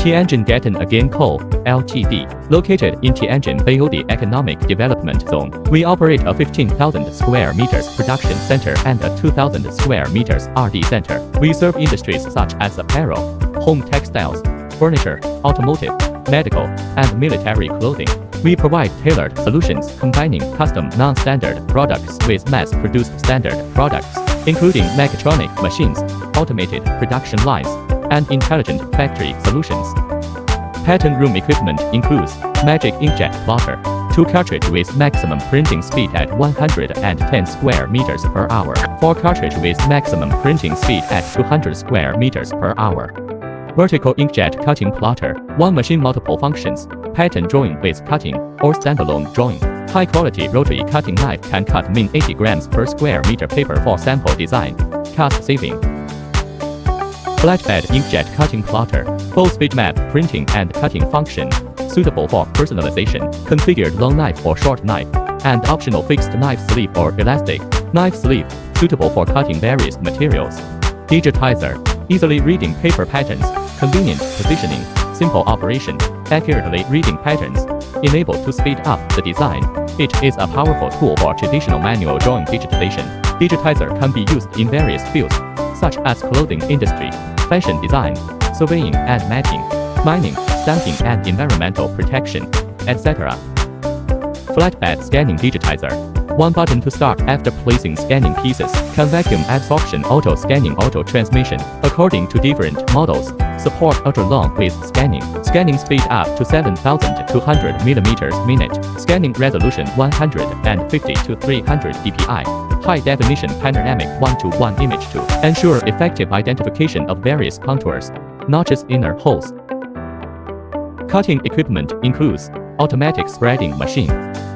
GetonAgain GetonAgain Co., Ltd., located in GetonAgain BOD Economic Development Zone. We operate a 15,000 square meters production center and a 2,000 square meters RD center. We serve industries such as apparel, home textiles, furniture, automotive, medical, and military clothing. We provide tailored solutions combining custom non-standard products with mass-produced standard products, including mechatronic machines, automated production lines, and intelligent factory solutions. Pattern room equipment includes magic inkjet plotter, 2 cartridge with maximum printing speed at 110 square meters per hour, 4 cartridge with maximum printing speed at 200 square meters per hour. Vertical inkjet cutting plotter, 1 machine multiple functions, pattern drawing with cutting, or standalone drawing. High-quality rotary cutting knife can cut min 80 grams per square meter paper for sample design, cost saving. Flatbed inkjet cutting plotter, full speed map printing and cutting function, suitable for personalization, configured long knife or short knife, and optional fixed knife sleeve or elastic knife sleeve, suitable for cutting various materials. Digitizer, easily reading paper patterns, convenient positioning, simple operation, accurately reading patterns, enable to speed up the design. It is a powerful tool for traditional manual drawing digitization. Digitizer can be used in various fields, such as clothing industry, fashion design, surveying and mapping, mining, stamping and environmental protection, etc. Flatbed scanning digitizer, 1 button to start after placing scanning pieces, can vacuum absorption auto scanning auto transmission, according to different models, support ultra-long width scanning, scanning speed up to 7,200 mm minute, scanning resolution 150 to 300 dpi, high definition panoramic 1:1 image to ensure effective identification of various contours, notches, inner holes. Cutting equipment includes automatic spreading machine,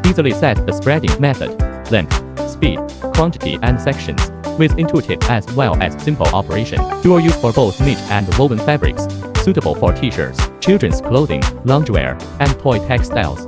easily set the spreading method, length, speed, quantity and sections, with intuitive as well as simple operation. Dual use for both knit and woven fabrics, suitable for t-shirts, children's clothing, loungewear, and toy textiles.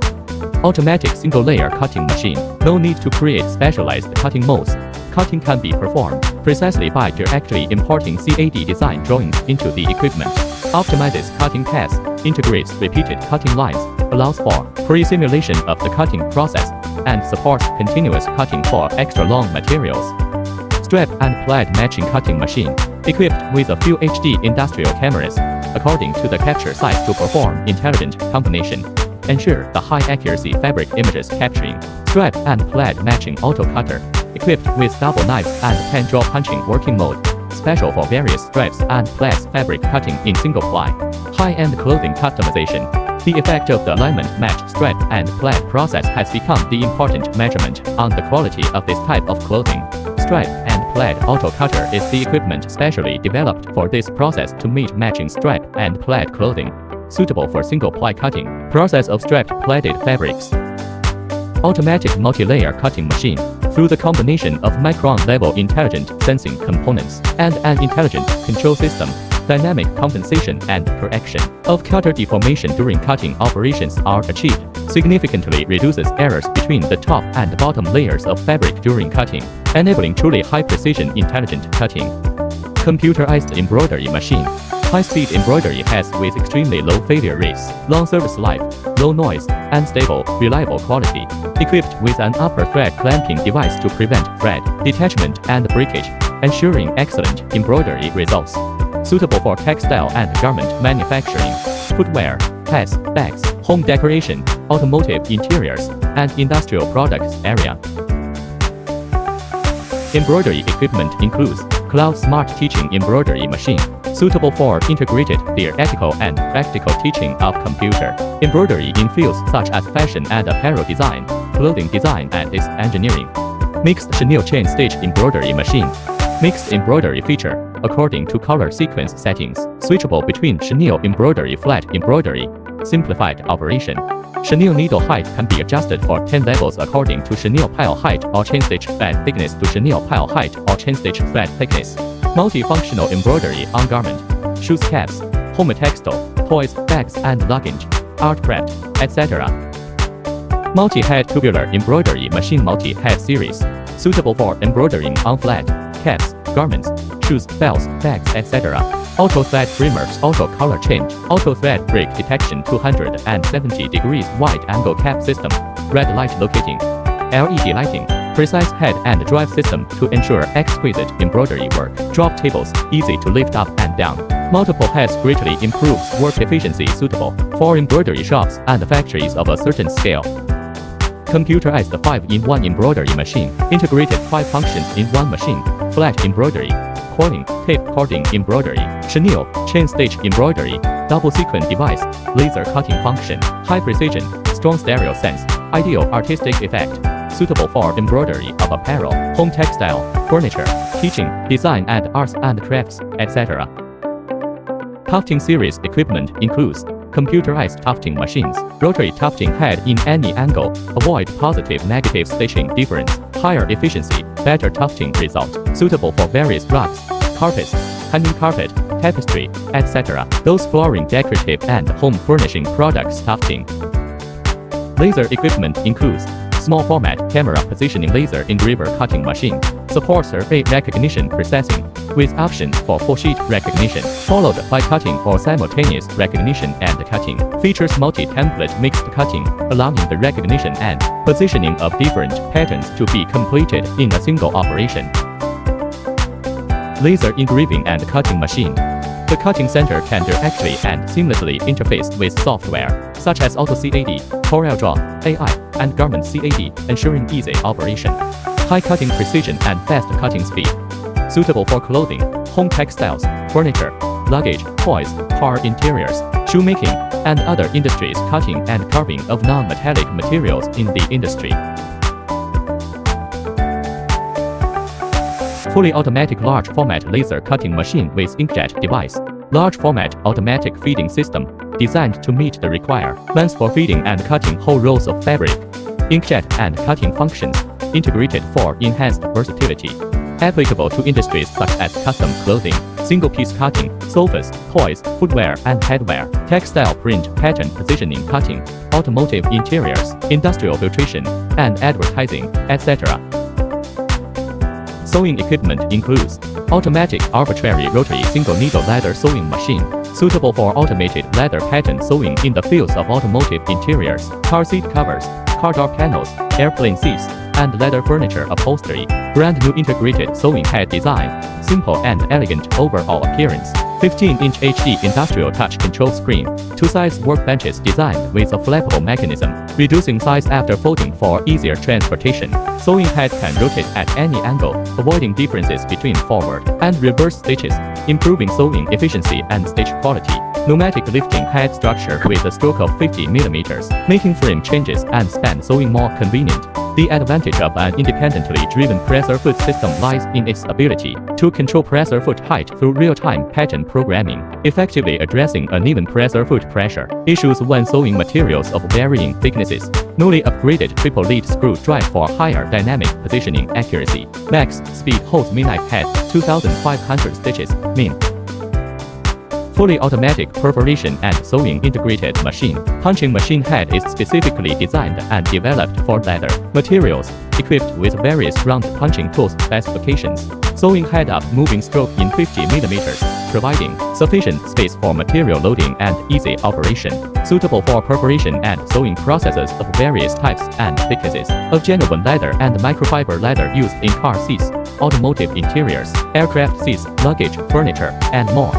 Automatic single-layer cutting machine, no need to create specialized cutting molds. Cutting can be performed precisely by directly importing CAD design drawings into the equipment. Optimizes cutting paths, integrates repeated cutting lines, allows for pre-simulation of the cutting process, and supports continuous cutting for extra long materials. Strap and plaid matching cutting machine, equipped with a few HD industrial cameras, according to the capture size to perform intelligent combination. Ensure the high accuracy fabric images capturing. Strap and plaid matching auto cutter, equipped with double knives and pen draw punching working mode, special for various stripes and plaids fabric cutting in single ply. High-end clothing customization. The effect of the alignment match strap and plaid process has become the important measurement on the quality of this type of clothing. Strap and plaid auto cutter is the equipment specially developed for this process to meet matching strap and plaid clothing, suitable for single ply cutting. Process of strapped plaided fabrics. Automatic multi-layer cutting machine, through the combination of micron-level intelligent sensing components and an intelligent control system, dynamic compensation and correction of cutter deformation during cutting operations are achieved, significantly reduces errors between the top and bottom layers of fabric during cutting, enabling truly high-precision intelligent cutting. Computerized embroidery machine. High-speed embroidery has with extremely low failure rates, long service life, low noise, and stable, reliable quality. Equipped with an upper thread clamping device to prevent thread detachment and breakage, ensuring excellent embroidery results. Suitable for textile and garment manufacturing, footwear, hats, bags, home decoration, automotive interiors, and industrial products area. Embroidery equipment includes Cloud Smart Teaching Embroidery Machine, suitable for integrated theoretical and practical teaching of computer embroidery in fields such as fashion and apparel design, clothing design and its engineering. Mixed chenille chain stitch embroidery machine. Mixed embroidery feature, according to color sequence settings, switchable between chenille embroidery flat embroidery, simplified operation. Chenille needle height can be adjusted for 10 levels according to chenille pile height or chain stitch thread thickness to chenille pile height or chain stitch thread thickness. Multifunctional embroidery on garment, shoes caps, home textile, toys, bags and luggage, art craft, etc. Multi-head tubular embroidery machine multi-head series, suitable for embroidering on flat, caps, garments, shoes, belts, bags, etc. Auto thread primers, auto color change, auto thread break detection, 270 degrees wide angle cap system, red light locating, LED lighting, precise head and drive system to ensure exquisite embroidery work. Drop tables, easy to lift up and down. Multiple heads greatly improves work efficiency, suitable for embroidery shops and factories of a certain scale. Computerized 5-in-1 embroidery machine, integrated 5 functions in one machine, flat embroidery, coiling, tape cording embroidery, chenille, chain stitch embroidery, double sequin device, laser cutting function, high precision, strong stereo sense, ideal artistic effect, suitable for embroidery of apparel, home textile, furniture, teaching, design and arts and crafts, etc. Tufting series equipment includes computerized tufting machines, rotary tufting head in any angle, avoid positive-negative stitching difference, higher efficiency, better tufting result, suitable for various rugs, carpets, hanging carpet, tapestry, etc. Those flooring decorative and home furnishing products tufting. Laser equipment includes small format camera positioning laser engraver cutting machine, supports survey recognition processing, with options for full sheet recognition, followed by cutting or simultaneous recognition and cutting. Features multi-template mixed cutting, allowing the recognition and positioning of different patterns to be completed in a single operation. Laser engraving and cutting machine. The cutting center can directly and seamlessly interface with software, such as AutoCAD, CorelDRAW, AI, and Garment CAD, ensuring easy operation. High cutting precision and fast cutting speed. Suitable for clothing, home textiles, furniture, luggage, toys, car interiors, shoemaking, and other industries, cutting and carving of non-metallic materials in the industry. Fully automatic large format laser cutting machine with inkjet device. Large format automatic feeding system, designed to meet the requirements for feeding and cutting whole rolls of fabric. Inkjet and cutting functions, integrated for enhanced versatility. Applicable to industries such as custom clothing, single-piece cutting, sofas, toys, footwear and headwear, textile print pattern positioning cutting, automotive interiors, industrial filtration, and advertising, etc. Sewing equipment includes automatic arbitrary rotary single needle leather sewing machine, suitable for automated leather pattern sewing in the fields of automotive interiors, car seat covers, car door panels, airplane seats, and leather furniture upholstery. Brand new integrated sewing head design, simple and elegant overall appearance. 15-inch HD industrial touch control screen. 2-size workbenches designed with a flexible mechanism, reducing size after folding for easier transportation. Sewing head can rotate at any angle, avoiding differences between forward and reverse stitches, improving sewing efficiency and stitch quality. Pneumatic lifting head structure with a stroke of 50 mm, making frame changes and span sewing more convenient. The advantage of an independently driven presser foot system lies in its ability to control presser foot height through real-time pattern programming, effectively addressing uneven presser foot pressure issues when sewing materials of varying thicknesses. Newly upgraded triple lead screw drive for higher dynamic positioning accuracy. Max speed holds min-knife head, 2,500 stitches, min. Fully automatic perforation and sewing integrated machine. Punching machine head is specifically designed and developed for leather materials, equipped with various round punching tools specifications. Sewing head up moving stroke in 50 mm, providing sufficient space for material loading and easy operation. Suitable for perforation and sewing processes of various types and thicknesses of genuine leather and microfiber leather used in car seats, automotive interiors, aircraft seats, luggage, furniture, and more.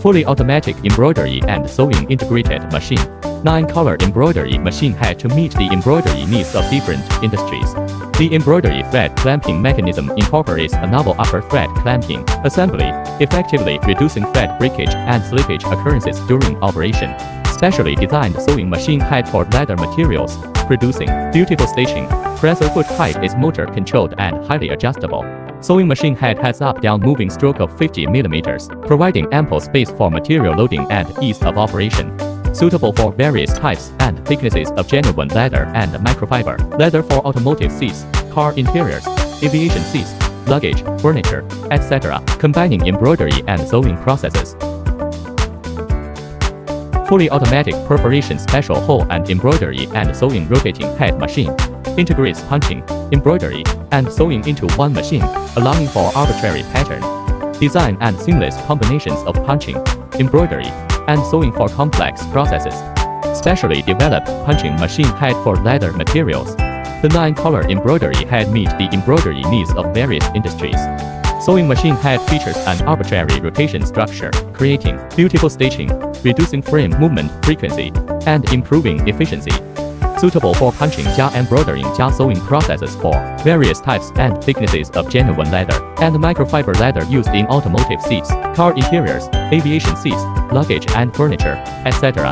Fully automatic embroidery and sewing integrated machine. 9-color embroidery machine head to meet the embroidery needs of different industries. The embroidery thread clamping mechanism incorporates a novel upper thread clamping assembly, effectively reducing thread breakage and slippage occurrences during operation. Specially designed sewing machine head for leather materials, producing beautiful stitching. Presser foot height is motor controlled and highly adjustable. Sewing machine head has up-down moving stroke of 50 mm, providing ample space for material loading and ease of operation. Suitable for various types and thicknesses of genuine leather and microfiber leather for automotive seats, car interiors, aviation seats, luggage, furniture, etc., combining embroidery and sewing processes. Fully automatic perforation special hole and embroidery and sewing rotating head machine. integrates punching, embroidery, and sewing into one machine, allowing for arbitrary pattern design and seamless combinations of punching, embroidery, and sewing for complex processes. Specially developed punching machine head for leather materials. The 9-color embroidery head meet the embroidery needs of various industries. Sewing machine head features an arbitrary rotation structure, creating beautiful stitching, reducing frame movement frequency, and improving efficiency. Suitable for punching加 embroidering加 sewing processes for various types and thicknesses of genuine leather and microfiber leather used in automotive seats, car interiors, aviation seats, luggage and furniture, etc.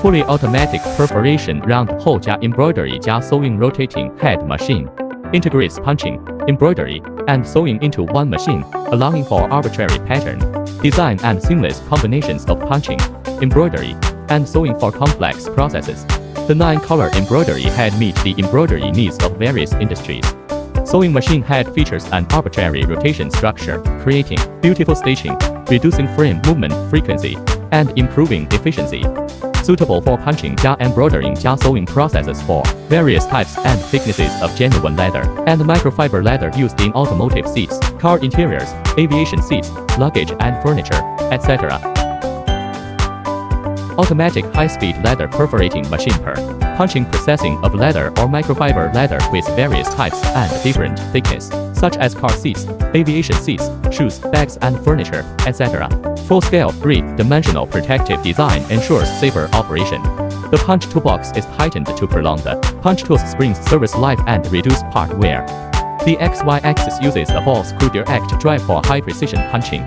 Fully automatic perforation round hole加 embroidery 加 sewing rotating head machine. Integrates punching, embroidery, and sewing into one machine, allowing for arbitrary pattern design and seamless combinations of punching, embroidery, and sewing for complex processes. The 9-color embroidery head meet the embroidery needs of various industries. Sewing machine head features an arbitrary rotation structure, creating beautiful stitching, reducing frame movement frequency, and improving efficiency. Suitable for punching加 embroidering加 sewing processes for various types and thicknesses of genuine leather and microfiber leather used in automotive seats, car interiors, aviation seats, luggage and furniture, etc. Automatic high-speed leather perforating machine per punching processing of leather or microfiber leather with various types and different thickness, such as car seats, aviation seats, shoes, bags and furniture, etc. Full-scale 3-dimensional protective design ensures safer operation. The punch toolbox is heightened to prolong the punch tool's spring's service life and reduce part wear. The XY axis uses a ball screw direct drive for high-precision punching.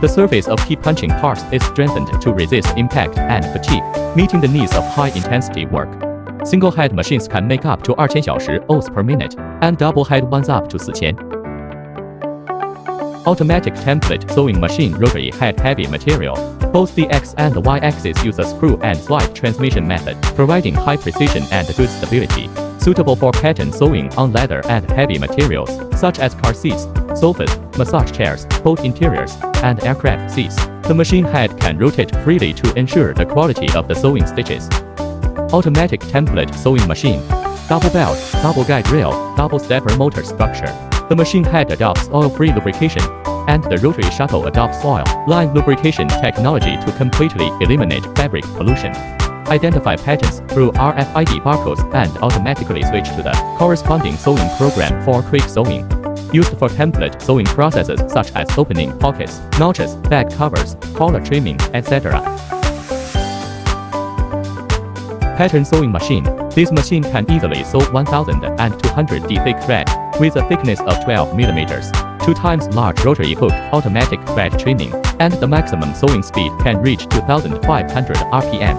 The surface of key punching parts is strengthened to resist impact and fatigue, meeting the needs of high-intensity work. Single-head machines can make up to 2000小时 O's per minute, and double-head ones up to 4000. Automatic template sewing machine rotary head heavy material. Both the X and the Y axis use a screw and slide transmission method, providing high precision and good stability. Suitable for pattern sewing on leather and heavy materials, such as car seats, sofas, massage chairs, boat interiors, and aircraft seats. The machine head can rotate freely to ensure the quality of the sewing stitches. Automatic template sewing machine. Double belt, double guide rail, double stepper motor structure. The machine head adopts oil-free lubrication, and the rotary shuttle adopts oil-line lubrication technology to completely eliminate fabric pollution. Identify patterns through RFID barcodes and automatically switch to the corresponding sewing program for quick sewing. Used for template sewing processes such as opening pockets, notches, bag covers, collar trimming, etc. Pattern sewing machine. This machine can easily sew 1200 thick thread with a thickness of 12 mm, 2 times large rotary hook automatic thread trimming, and the maximum sewing speed can reach 2500 RPM.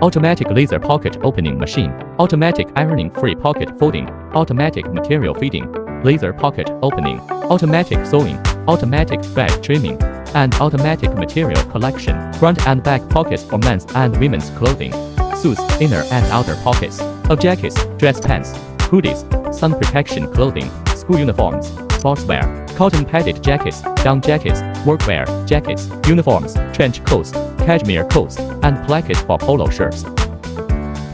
Automatic laser pocket opening machine. Automatic ironing free pocket folding, automatic material feeding, laser pocket opening, automatic sewing, automatic thread trimming, and automatic material collection. Front and back pockets for men's and women's clothing, suits, inner and outer pockets of jackets, dress pants, hoodies, sun protection clothing, school uniforms, sportswear, cotton padded jackets, down jackets, workwear, jackets, uniforms, trench coats, cashmere coats, and plackets for polo shirts.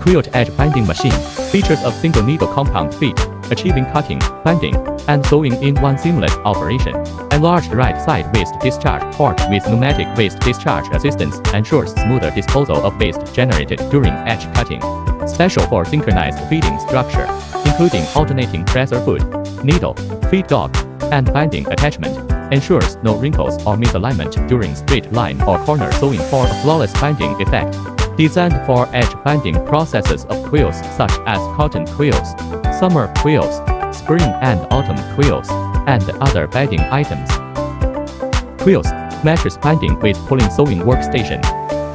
Quilt edge binding machine. Features of single needle compound feed, achieving cutting, binding, and sewing in one seamless operation. Enlarged right side waste discharge port with pneumatic waste discharge assistance ensures smoother disposal of waste generated during edge cutting. Special for synchronized feeding structure, including alternating presser foot, needle, feed dog, and binding attachment. Ensures no wrinkles or misalignment during straight line or corner sewing for a flawless binding effect. Designed for edge binding processes of quills such as cotton quills, summer quills, spring and autumn quills, and other bedding items. Quills, mattress binding with pulling sewing workstation.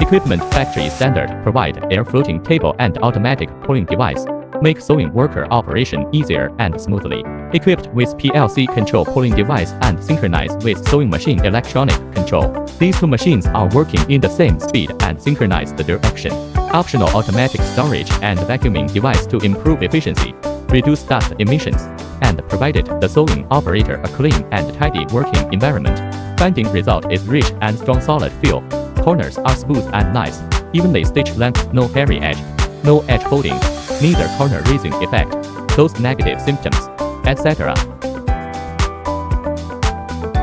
Equipment factory standard provide air floating table and automatic pulling device. Make sewing worker operation easier and smoothly. Equipped with PLC control pulling device and synchronized with sewing machine electronic control. These two machines are working in the same speed and synchronize the direction. Optional automatic storage and vacuuming device to improve efficiency, reduce dust emissions, and provided the sewing operator a clean and tidy working environment. Binding result is rich and strong solid feel. Corners are smooth and nice. evenly stitched length, no hairy edge, no edge folding, neither corner raising effect, those negative symptoms, etc.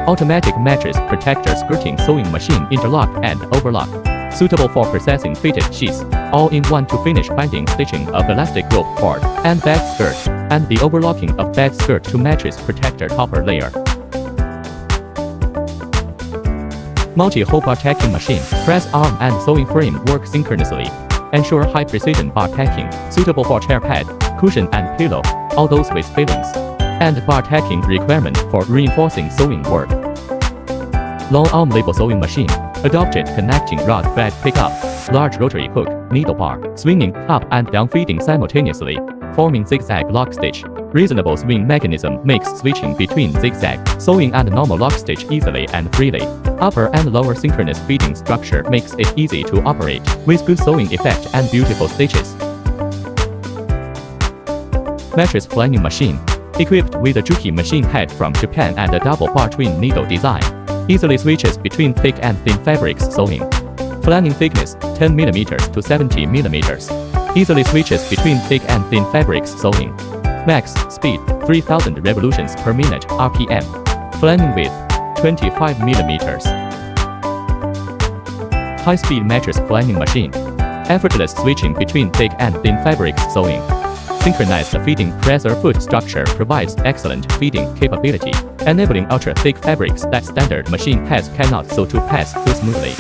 Automatic mattress protector skirting sewing machine interlock and overlock. Suitable for processing fitted sheets, all-in-one to finish binding stitching of elastic rope cord and bag skirt, and the overlocking of bag skirt to mattress protector topper layer. Multi-hole bar tacking machine, press arm and sewing frame work synchronously. Ensure high precision bar tacking, suitable for chair pad, cushion and pillow, all those with fillings. And bar tacking requirement for reinforcing sewing work. Long arm label sewing machine, adopted connecting rod thread pickup, large rotary hook, needle bar, swinging up and down feeding simultaneously, forming zigzag lock stitch. Reasonable swing mechanism makes switching between zigzag, sewing and normal lock stitch easily and freely. Upper and lower synchronous feeding structure makes it easy to operate, with good sewing effect and beautiful stitches. Mattress flanning machine, equipped with a Juki machine head from Japan and a double bar twin needle design. Easily switches between thick and thin fabrics sewing. Flanning thickness 10 mm to 70 mm. Easily switches between thick and thin fabrics sewing. Max speed 3000 revolutions per minute RPM. Flanning width 25 mm. High-speed mattress flanning machine. Effortless switching between thick and thin fabrics sewing. Synchronized feeding presser foot structure provides excellent feeding capability, enabling ultra-thick fabrics that standard machine heads cannot sew to pass through smoothly.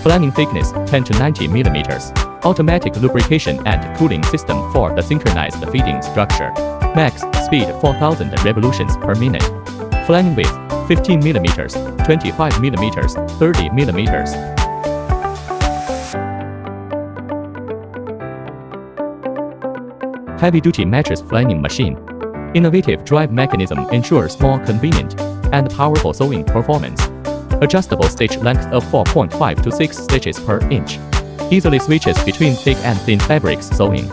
Flanning thickness 10 to 90 mm. Automatic lubrication and cooling system for the synchronized feeding structure. Max speed 4000 revolutions per minute. Flanning width 15 mm, 25 mm, 30 mm. Heavy-duty mattress flanning machine. Innovative drive mechanism ensures more convenient and powerful sewing performance. Adjustable stitch length of 4.5 to 6 stitches per inch. Easily switches between thick and thin fabrics sewing.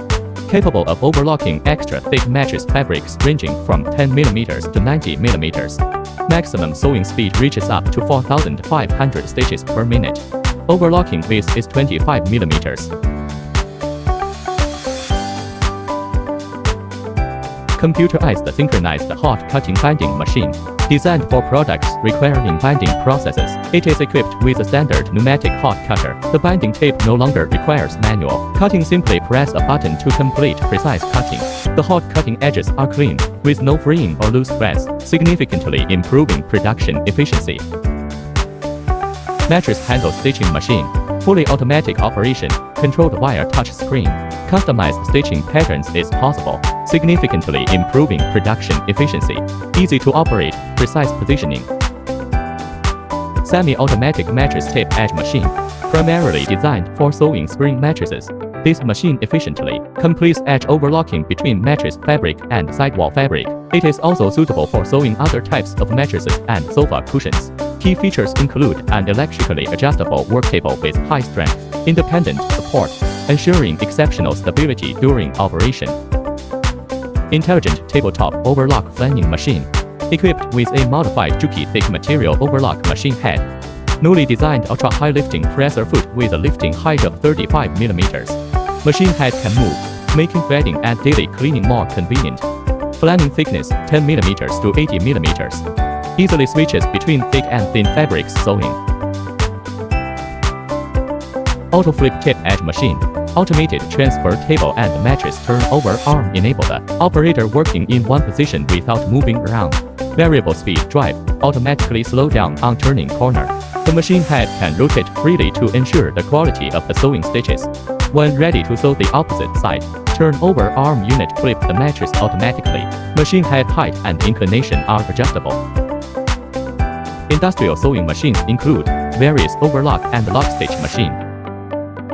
Capable of overlocking extra thick mattress fabrics ranging from 10 mm to 90 mm. Maximum sewing speed reaches up to 4,500 stitches per minute. Overlocking width is 25 mm. Computerized synchronized hot cutting binding machine. Designed for products requiring binding processes, it is equipped with a standard pneumatic hot cutter. The binding tape no longer requires manual cutting. Simply press a button to complete precise cutting. The hot cutting edges are clean, with no freeing or loose threads, significantly improving production efficiency. Mattress handle stitching machine. Fully automatic operation, controlled via touch screen. Customized stitching patterns is possible, significantly improving production efficiency. Easy to operate, precise positioning. Semi-automatic mattress tape edge machine. Primarily designed for sewing spring mattresses. This machine efficiently completes edge overlocking between mattress fabric and sidewall fabric. It is also suitable for sewing other types of mattresses and sofa cushions. Key features include an electrically adjustable work table with high strength, independent support, ensuring exceptional stability during operation. Intelligent tabletop overlock flanning machine. Equipped with a modified Juki thick material overlock machine head. Newly designed ultra-high lifting presser foot with a lifting height of 35 mm. Machine head can move, making threading and daily cleaning more convenient. Flanning thickness 10 mm to 80 mm. Easily switches between thick and thin fabrics sewing. Auto flip tip edge machine. Automated transfer table and mattress turnover arm enable the operator working in one position without moving around. Variable speed drive automatically slow down on turning corner. The machine head can rotate freely to ensure the quality of the sewing stitches. When ready to sew the opposite side, turnover arm unit flip the mattress automatically. Machine head height and inclination are adjustable. Industrial sewing machines include various overlock and lock stitch machine.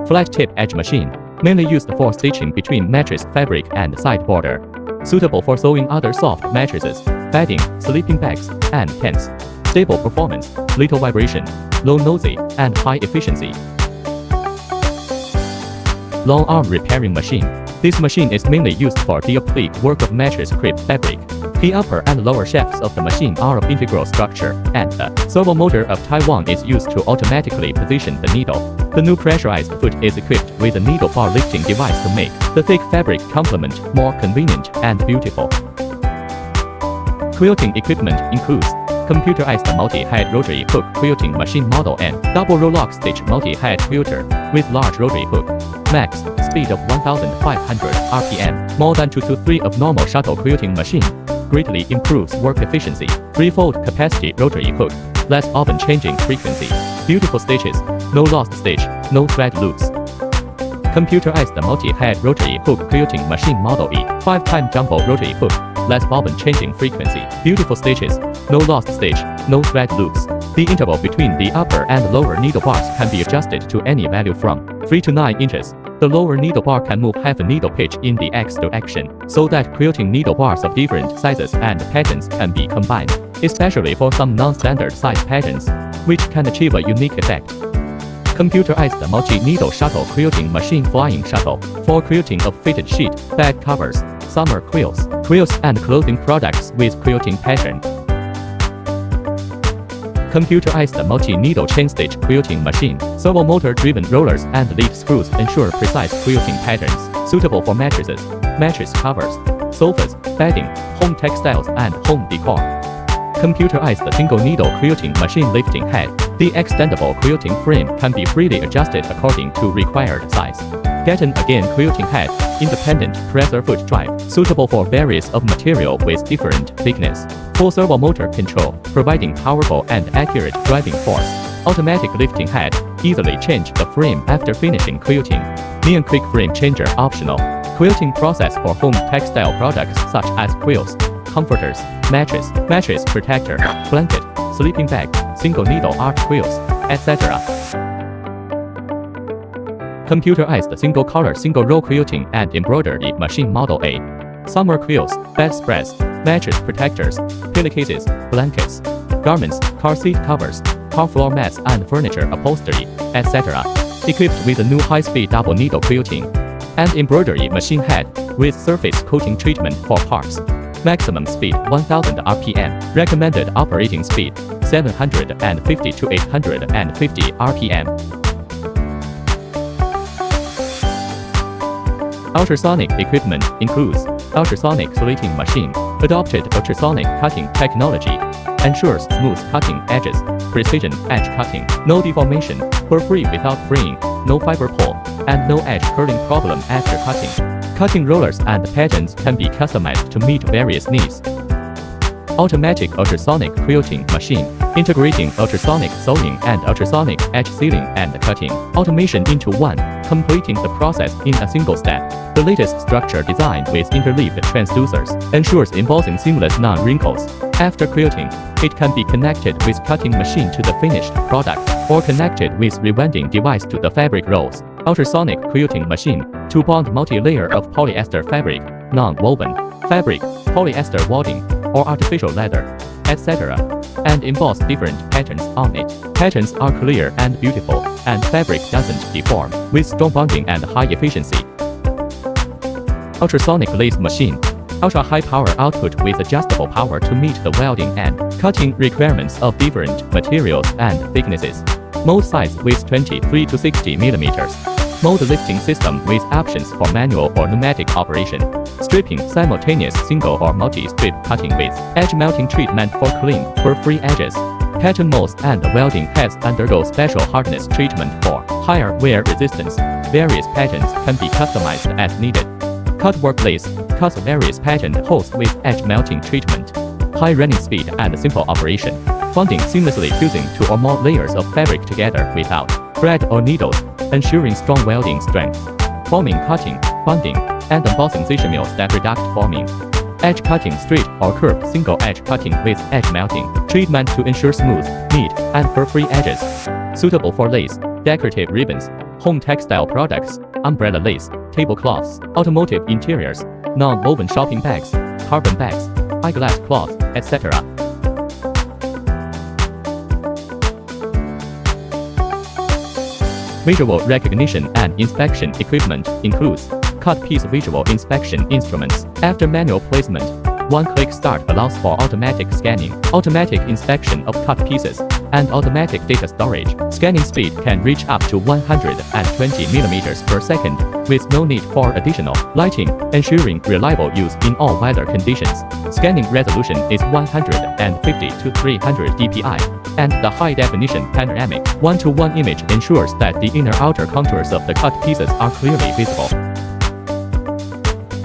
Flat tip edge machine, mainly used for stitching between mattress fabric and side border. Suitable for sewing other soft mattresses, bedding, sleeping bags, and tents. Stable performance, little vibration, low noisy, and high efficiency. Long arm repairing machine. This machine is mainly used for the applique work of mattress crib fabric. The upper and lower shafts of the machine are of integral structure, and the servo motor of Taiwan is used to automatically position the needle. The new pressurized foot is equipped with a needle bar lifting device to make the thick fabric complement more convenient and beautiful. Quilting equipment includes computerized multi-head rotary hook quilting machine model and double row lock stitch multi-head quilter with large rotary hook. Max speed of 1,500 RPM, more than 2 to 3 of normal shuttle quilting machine. Greatly improves work efficiency. 3-fold capacity rotary hook, less bobbin changing frequency. Beautiful stitches, no lost stitch, no thread loops. Computerized multi-head rotary hook quilting machine model E, 5-time jumbo rotary hook, less bobbin changing frequency. Beautiful stitches, no lost stitch, no thread loops. The interval between the upper and lower needle bars can be adjusted to any value from 3 to 9 inches. The lower needle bar can move half a needle pitch in the X direction, so that quilting needle bars of different sizes and patterns can be combined, especially for some non-standard size patterns, which can achieve a unique effect. Computerized multi-needle shuttle quilting machine flying shuttle, for quilting of fitted sheet, bed covers, summer quilts, and clothing products with quilting pattern. Computerized multi-needle chain stitch quilting machine, servo motor driven rollers and lead screws ensure precise quilting patterns, suitable for mattresses, mattress covers, sofas, bedding, home textiles and home decor. Computerized single needle quilting machine lifting head. The extendable quilting frame can be freely adjusted according to required size. GetonAgain quilting head, independent presser foot drive, suitable for various of material with different thickness. Full servo motor control, providing powerful and accurate driving force. Automatic lifting head, easily change the frame after finishing quilting. Neon quick frame changer optional. Quilting process for home textile products such as quilts, comforters, mattress protector, blanket, sleeping bag, single needle art quilts, etc. Computerized single color single row quilting and embroidery machine model A. Summer quilts, bedspreads, mattress protectors, pillowcases, blankets, garments, car seat covers, car floor mats and furniture upholstery, etc. Equipped with a new high-speed double needle quilting and embroidery machine head with surface coating treatment for parts. Maximum speed 1000 RPM. Recommended operating speed 750 to 850 RPM. Ultrasonic equipment includes ultrasonic slitting machine, adopted ultrasonic cutting technology, ensures smooth cutting edges, precision edge cutting, no deformation, for free without freeing, no fiber pull, and no edge curling problem after cutting. Cutting rollers and patterns can be customized to meet various needs. Automatic ultrasonic quilting machine, integrating ultrasonic sewing and ultrasonic edge sealing and cutting automation into one, completing the process in a single step. The latest structure design with interleaved transducers ensures embossing seamless non-wrinkles. After quilting, it can be connected with cutting machine to the finished product, or connected with rewinding device to the fabric rolls. Ultrasonic quilting machine, to bond multi-layer of polyester fabric, non-woven fabric, polyester wadding, or artificial leather, etc., and emboss different patterns on it. Patterns are clear and beautiful, and fabric doesn't deform, with strong bonding and high efficiency. Ultrasonic lathe machine, ultra-high power output with adjustable power to meet the welding and cutting requirements of different materials and thicknesses. Mold size with 23 to 60 millimeters. Mold lifting system with options for manual or pneumatic operation. Stripping simultaneous single or multi-strip cutting with edge melting treatment for clean, burr-free edges. Pattern molds and welding heads undergo special hardness treatment for higher wear resistance. Various patterns can be customized as needed. Cut work lathe cuts various pattern holes with edge melting treatment. High running speed and simple operation. Bonding seamlessly fusing 2 or more layers of fabric together without thread or needles, ensuring strong welding strength. Forming cutting, bonding, and embossing station mills that reduct forming. Edge cutting straight or curved single edge cutting with edge melting treatment to ensure smooth, neat, and burr-free edges. Suitable for lace, decorative ribbons, home textile products, umbrella lace, tablecloths, automotive interiors, non-woven shopping bags, carbon bags, eyeglass cloths, etc. Visual recognition and inspection equipment includes cut piece visual inspection instruments. After manual placement, one-click start allows for automatic scanning, automatic inspection of cut pieces, and automatic data storage. Scanning speed can reach up to 120 mm per second, with no need for additional lighting, ensuring reliable use in all weather conditions. Scanning resolution is 150 to 300 dpi, and the high-definition panoramic 1:1 image ensures that the inner-outer contours of the cut pieces are clearly visible.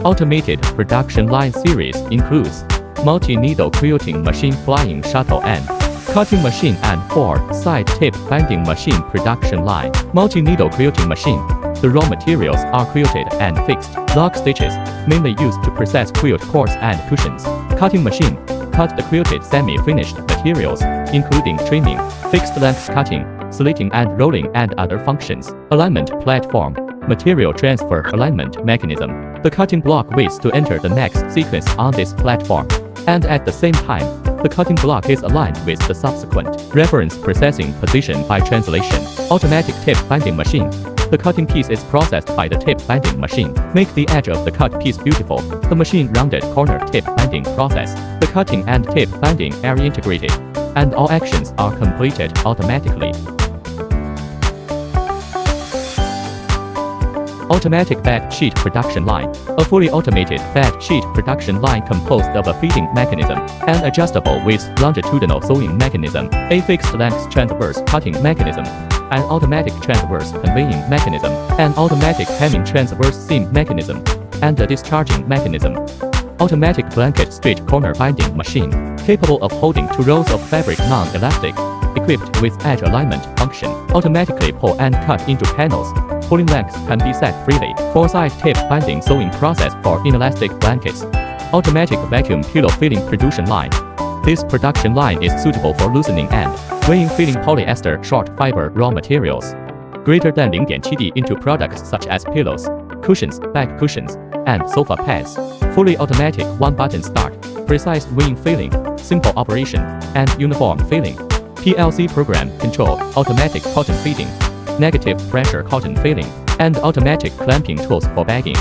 Automated production line series includes multi-needle quilting machine, flying shuttle and cutting machine, and 4-side tape binding machine production line. Multi-needle quilting machine. The raw materials are quilted and fixed lock stitches, mainly used to process quilt cords and cushions. Cutting machine. Cut the quilted semi-finished materials, including trimming, fixed length cutting, slitting and rolling, and other functions. Alignment platform. Material transfer alignment mechanism. The cutting block waits to enter the next sequence on this platform, and at the same time, the cutting block is aligned with the subsequent reference processing position by translation. Automatic tape binding machine. The cutting piece is processed by the tape binding machine. Make the edge of the cut piece beautiful. The machine rounded corner tape binding process. The cutting and tape binding are integrated, and all actions are completed automatically. Automatic bed sheet production line. A fully automated bed sheet production line composed of a feeding mechanism, an adjustable with longitudinal sewing mechanism, a fixed length transverse cutting mechanism, an automatic transverse conveying mechanism, an automatic hemming transverse seam mechanism, and a discharging mechanism. Automatic blanket straight corner binding machine, capable of holding 2 rolls of fabric non-elastic, equipped with edge alignment function, automatically pull and cut into panels. Pulling lengths can be set freely. 4-side tape binding sewing process for inelastic blankets. Automatic vacuum pillow filling production line. This production line is suitable for loosening and weighing filling polyester short fiber raw materials greater than 0.7D into products such as pillows, cushions, back cushions, and sofa pads. Fully automatic 1-button start, precise weighing filling, simple operation, and uniform filling. PLC program control, automatic cotton feeding, negative pressure cotton filling, and automatic clamping tools for bagging.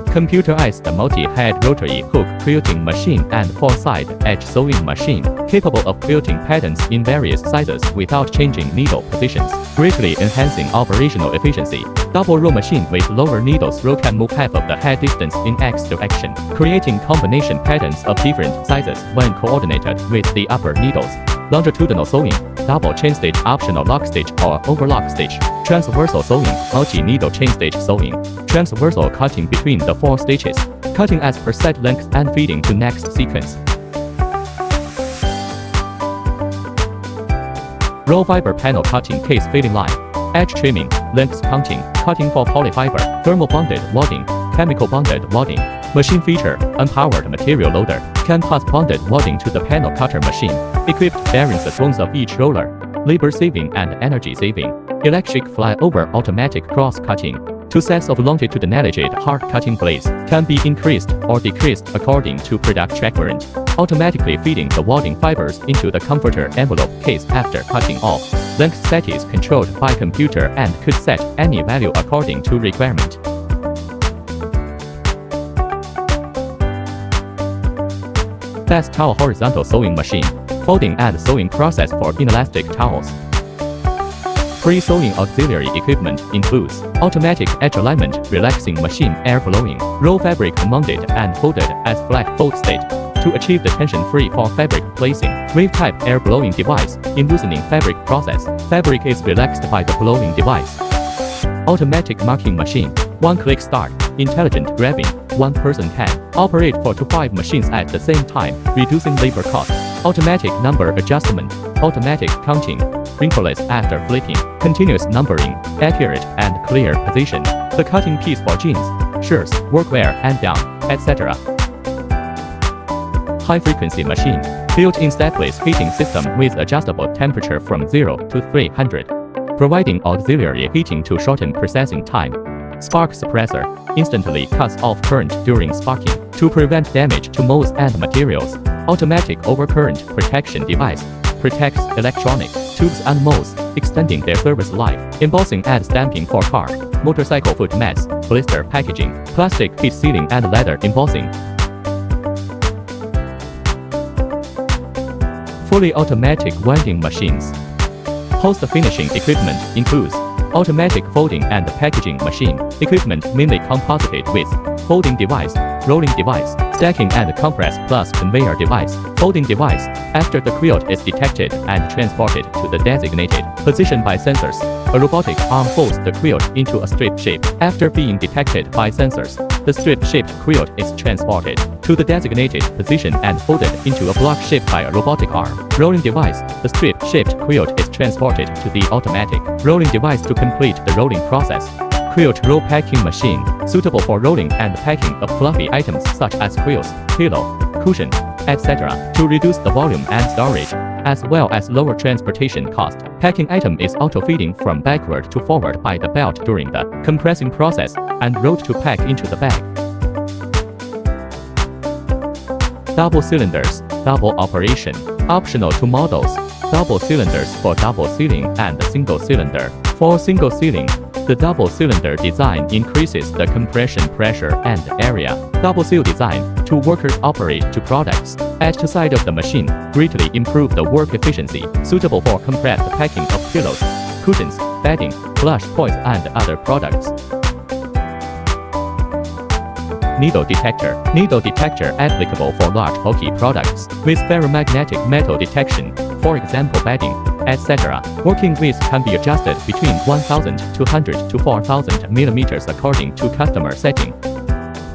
Computerized multi-head rotary hook quilting machine and 4-side edge sewing machine, capable of quilting patterns in various sizes without changing needle positions, greatly enhancing operational efficiency. Double row machine with lower needles row can move half of the head distance in X direction, creating combination patterns of different sizes when coordinated with the upper needles. Longitudinal sewing, double chain stitch, optional lock stitch or overlock stitch. Transversal sewing, multi-needle chain stitch sewing. Transversal cutting between the 4 stitches, cutting as per set length and feeding to next sequence. Roll fiber panel cutting case filling line. Edge trimming, length counting, cutting for polyfiber, thermal bonded wadding, chemical bonded wadding. Machine feature, unpowered material loader, can pass bonded wadding to the panel cutter machine, equipped bearings the zones of each roller, labor saving and energy saving. Electric flyover automatic cross cutting. 2 sets of longitudinally hard cutting blades can be increased or decreased according to product track current, automatically feeding the wadding fibers into the comforter envelope case after cutting off. Length set is controlled by computer and could set any value according to requirement. Fast towel horizontal sewing machine, folding and sewing process for inelastic towels. Free sewing auxiliary equipment includes automatic edge alignment, relaxing machine, air blowing, roll fabric mounted and folded as flat fold state to achieve the tension-free for fabric placing. Wave-type air blowing device, in loosening fabric process, fabric is relaxed by the blowing device. Automatic marking machine, 1-click start, intelligent grabbing, 1 person can operate 4 to 5 machines at the same time, reducing labor cost. Automatic number adjustment, automatic counting, wrinkleless after flipping, continuous numbering, accurate and clear position. The cutting piece for jeans, shirts, workwear and down, etc. High-frequency machine, built-in stepless heating system with adjustable temperature from 0 to 300, providing auxiliary heating to shorten processing time. Spark suppressor, instantly cuts off current during sparking to prevent damage to molds and materials. Automatic overcurrent protection device, protects electronic tubes and molds, extending their service life. Embossing and stamping for car, motorcycle foot mats, blister packaging, plastic heat sealing and leather embossing. Fully automatic vending machines. Post-finishing equipment includes automatic folding and packaging machine equipment mainly composited with folding device, rolling device, stacking and compress plus conveyor device. Folding device. After the quilt is detected and transported to the designated position by sensors, a robotic arm folds the quilt into a strip shape. After being detected by sensors, the strip-shaped quilt is transported to the designated position and folded into a block shaped by a robotic arm. Rolling device. The strip-shaped quilt is transported to the automatic rolling device to complete the rolling process. Quilt roll packing machine, suitable for rolling and packing of fluffy items such as quilts, pillow, cushion, etc., to reduce the volume and storage, as well as lower transportation cost. Packing item is auto-feeding from backward to forward by the belt during the compressing process and rolled to pack into the bag. Double cylinders, double operation. Optional to models, double cylinders for double sealing and single cylinder. For single sealing, the double cylinder design increases the compression pressure and area. Double seal design, two workers operate two products at the side of the machine, greatly improve the work efficiency, suitable for compressed packing of pillows, cushions, bedding, plush toys and other products. Needle detector. Needle detector applicable for large bulky products with ferromagnetic metal detection, for example bedding, etc. Working width can be adjusted between 1,200 to 4,000 millimeters according to customer setting.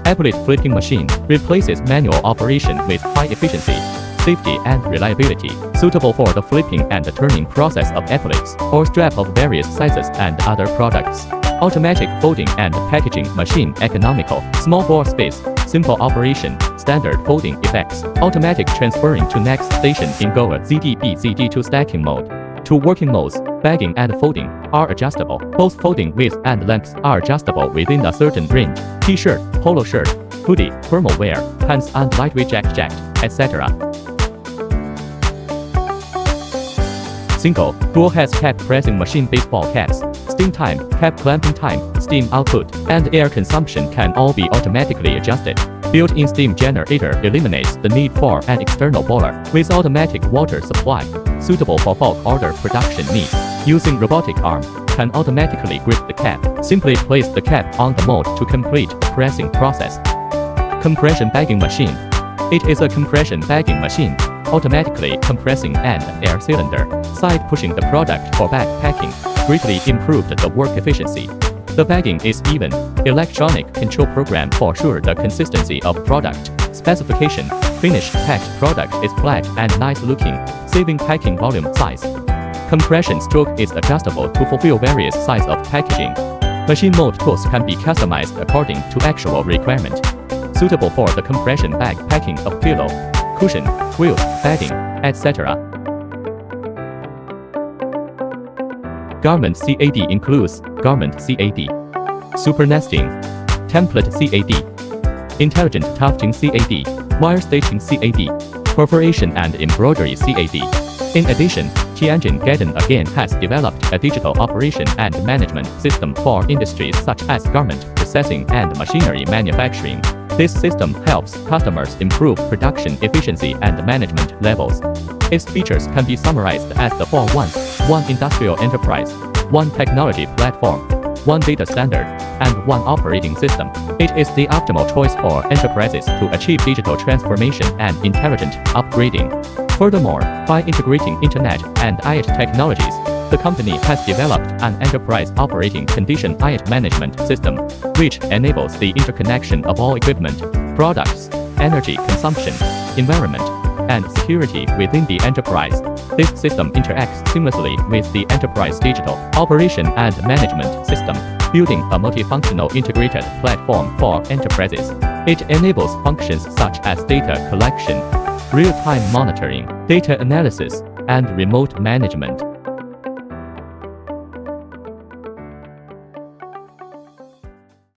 Applet flipping machine replaces manual operation with high efficiency, safety and reliability, suitable for the flipping and turning process of applets or strap of various sizes and other products. Automatic folding and packaging machine economical, small floor space, simple operation, standard folding effects, automatic transferring to next station in Go ZDB to stacking mode. Two working modes, bagging and folding, are adjustable. Both folding width and length are adjustable within a certain range. T-shirt, polo shirt, hoodie, formal wear, pants and lightweight jacket, etc. Single, dual heads cap pressing machine baseball caps. Steam time, cap clamping time, steam output, and air consumption can all be automatically adjusted. Built-in steam generator eliminates the need for an external boiler with automatic water supply, suitable for bulk order production needs. Using robotic arm, can automatically grip the cap. Simply place the cap on the mold to complete the pressing process. Compression bagging machine. It is a compression bagging machine, automatically compressing an air cylinder, side pushing the product for bag packing, greatly improved the work efficiency. The bagging is even. Electronic control program for sure the consistency of product. Specification, finished packed product is flat and nice looking, saving packing volume size. Compression stroke is adjustable to fulfill various size of packaging. Machine mold tools can be customized according to actual requirement. Suitable for the compression bag packing of pillow, cushion, quilt, bedding, etc. Garment CAD includes garment CAD, super nesting, template CAD, intelligent tufting CAD, wire stitching CAD, perforation and embroidery CAD. In addition, GetonAgain has developed a digital operation and management system for industries such as garment processing and machinery manufacturing. This system helps customers improve production efficiency and management levels. Its features can be summarized as the 4 1s: 1 industrial enterprise, 1 technology platform, 1 data standard, and 1 operating system. It is the optimal choice for enterprises to achieve digital transformation and intelligent upgrading. Furthermore, by integrating Internet and IoT technologies, the company has developed an enterprise operating condition IoT management system, which enables the interconnection of all equipment, products, energy consumption, environment, and security within the enterprise. This system interacts seamlessly with the enterprise digital operation and management system, building a multifunctional integrated platform for enterprises. It enables functions such as data collection, real-time monitoring, data analysis, and remote management.